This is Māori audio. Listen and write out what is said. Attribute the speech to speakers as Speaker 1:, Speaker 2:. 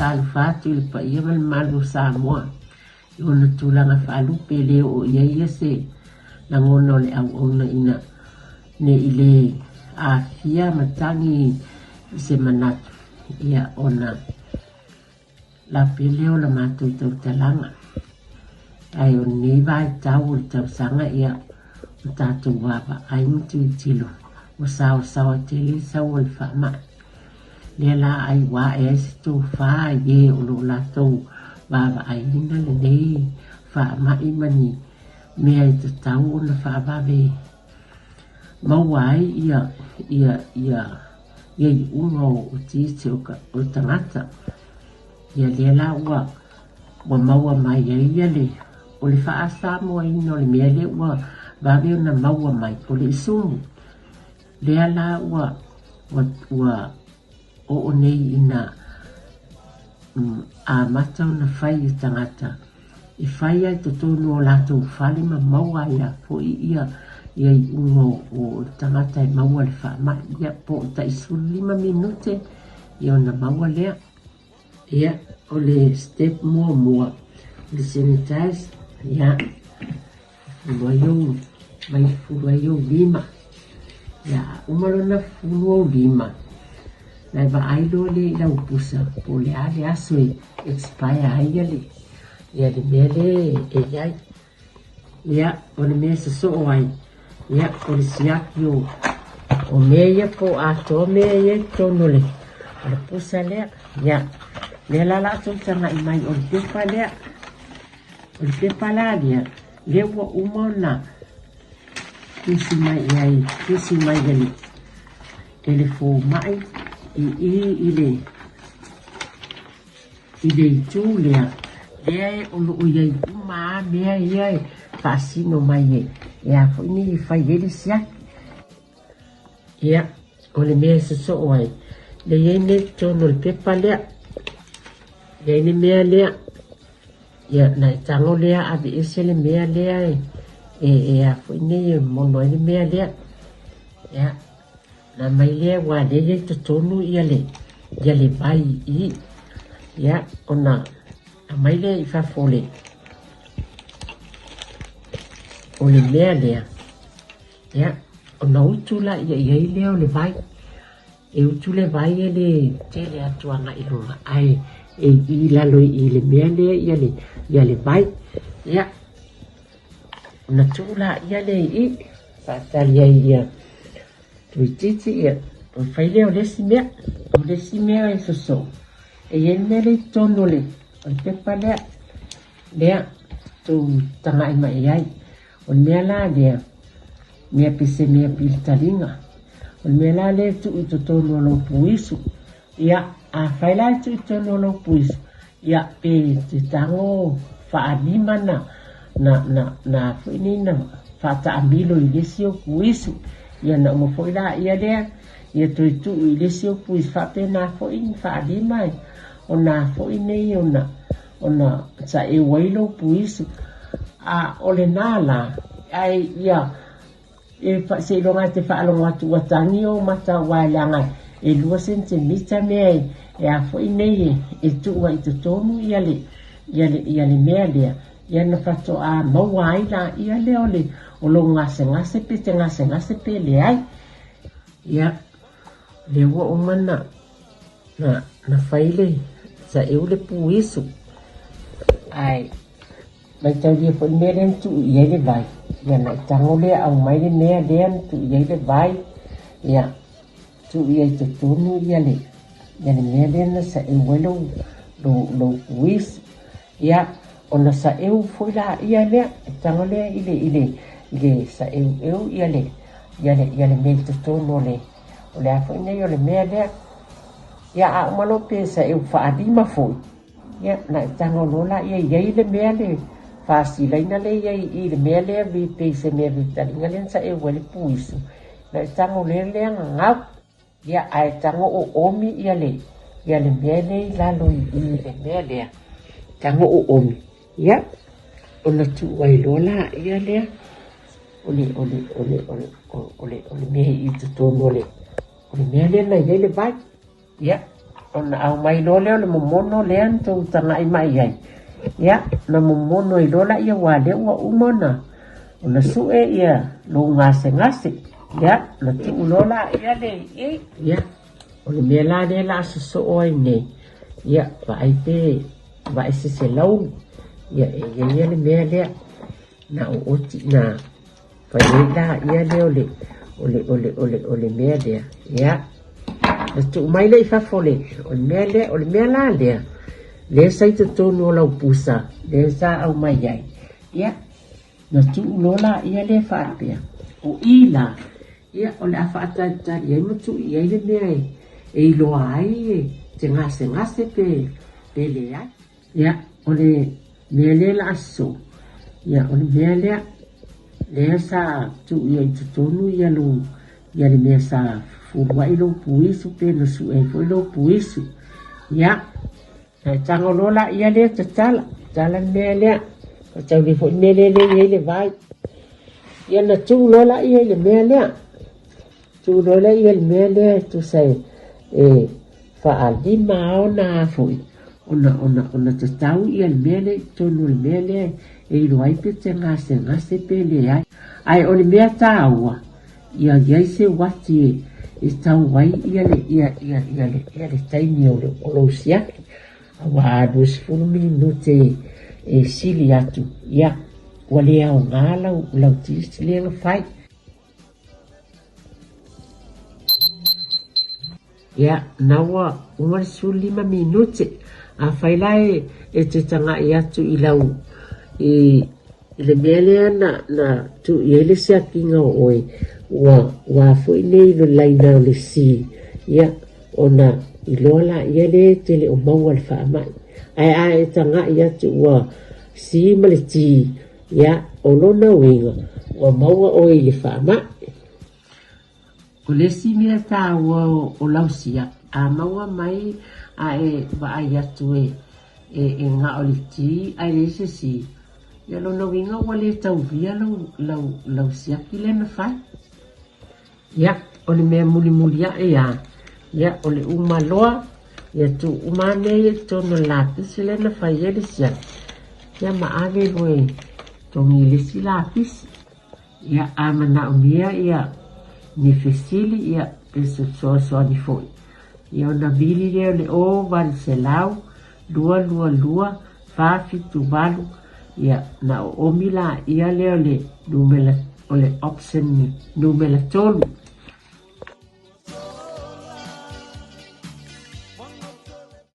Speaker 1: Talu fatu le pa ia malu Samoa. Ona tulanga whaalupe leo o ia se langono le au ona ina ne ile a fia matangi se manatu ia ona la peleo la matu tau talanga. Ai o ni vai tau le tau sanga ia o tātou wapa ai mutu tilo o sao te sao le whaama. Le la ai wa e se tō wha ye o lo la tau wapa ai nina le nei whaama imani mea i te tau o na whaabave. Mauai ia i unga o tise o tangata. Ia le la ua maua mai ia le o le wha Samoa ino le mea le ua vave o na maua mai o le isumu. Le la ua o nei ina a mata o na whai i tangata. I whai ai to tonu o lato whale ma maua ia po ia i unga o tangata i maua le wha ma ia po ta isu 5 minute i o na maua lea. Ia o le step mua le sanitize ia furuayo 5 ia umalona furuo 5 na va ailo le la upusa po le ale aso expire ai ia le mele e ia o le mesa so ai ia o le siaki o meia po ato meia tono le pusa le ia le la so tanga i mai o le pepa lea o le pepa la lea le ua umona kisi mai gali telefo mai i le tu lea lea o lo iai uma mea iai fasino mai ia fo ni fai ele sia ia o le mea so ai le iai ne tono le pepa lea le ni mea lea ia na tango lea a ese le mea lea a fo ni mono ni mea lea ia na mai lea wa le to tonu ia le bai ia ona a mai lea i fa fole o le mea lea ia ona utula ia lea o le vai utule vai le tele atuanga i lunga ai i lalo i le mea lea ia le vai ia na tula ia le i fatalia ia tuititi ia o faile o lesi mea e soso e yen mea le tono le o pepa lea tu tanga ima ai o mea la lea mea pese mea piltalinga o mea la le tu i tono lo puisu ia a faila tu tono lo puisu ia pe te tango whaalima na whinina whata amilo i lesi o puisu ia na umafoila ia lea ia tu i lesi o puisu whape na whin whaalima o na whinei o na sa e wailo puisu a ole nala ai ia e se longa te whaalonga atu watangi o mata wailanga e 2 centimeter mea e a whinei e tuua i te tonu ia le mea lea ia na whato a mawaila ia le ole o lo ngase pe le ai ia le ua umana na whaile sa e ule puisu ai mai tau lia po i meren tu i le vai ia na tango lea au mai le mea lea tu i le vai ia tu i te tonu ia le mea lea na sa e welo lo puisu ia ona sa eu foi la ia le tango le ile sa eu ia le me te tono le o le afo nei o le mea le ia a malo pe sa eu fa adima foi ia na tango lola ia le mea le fa si laina le ia i le mea le vi pe se me vi talinga le sa eu le puisu na tango le ngau ia ai tango o omi ia le mea le la lo i le mea le tango o omi ia ona tu wai lola ia lea ole me i te tono le le mea lea na iai le vai ia ona au mai lo leo le momono lea tou tangai mai ai ia na momono i lola ia wa le ua umona ona su'e ia lo ngase ia na tu lola ia le ia o le mea la le la so ai nei ia vai pe vai se lau ia ia le mea lea na o oti na vai la ia le ole mea lea ia na tu mai le fa fole ole mea la lea le sai te tonu o lau pusa le sa au mai ai ia na tu lola ia le fa apea o ila ia ole a fa ata ia mutu ia le mea e lo ai te ngase pe le ai ia ole mea le la so ia ole mea le sa tu ia te tonu ia lo ia le mea sa furwa i lo puisu pe no su e foi lo puisu ia na tango lola ia le te tala mea le o tau li foi mea le vai ia na tu lola ia le mea le tu lola ia le mea le tu sai fa alima ona foi ona te tau ia le mea le tonu le mea le e lo ai pe te ngase pe le ai o le mea taua ia iai se wati e tau wai ia le taimi o lo siaki awa 20 minute e sili atu ia ua le au ngā lau tisi le ngawhai ia naua 5 minute a whailai e te tanga i atu i lau i le mea lea na tu i ele se akinga o oe wa fui nei lo laina o le si ia ona i lola ia le tele o maua le wha mai ai e tanga i atu wa si ma le ti ia o lona winga wa maua oe le wha mai o le si mea ta o lau sia a maua mai a e wa ai atu e nga o le ti ai le se si ia lona winga wa le tau via lau siaki le na whai ia o le mea muli a e a ia o le umaloa ia tu umane e tono lapisi le na whai e le siaki ia maave loe tongi le si lapisi ia a mana unia ia ni fesili ia peso soa ni foi ia ona vili le o vale se lau lua fafitu balu ia na o mila ia le numela ole option numela tolu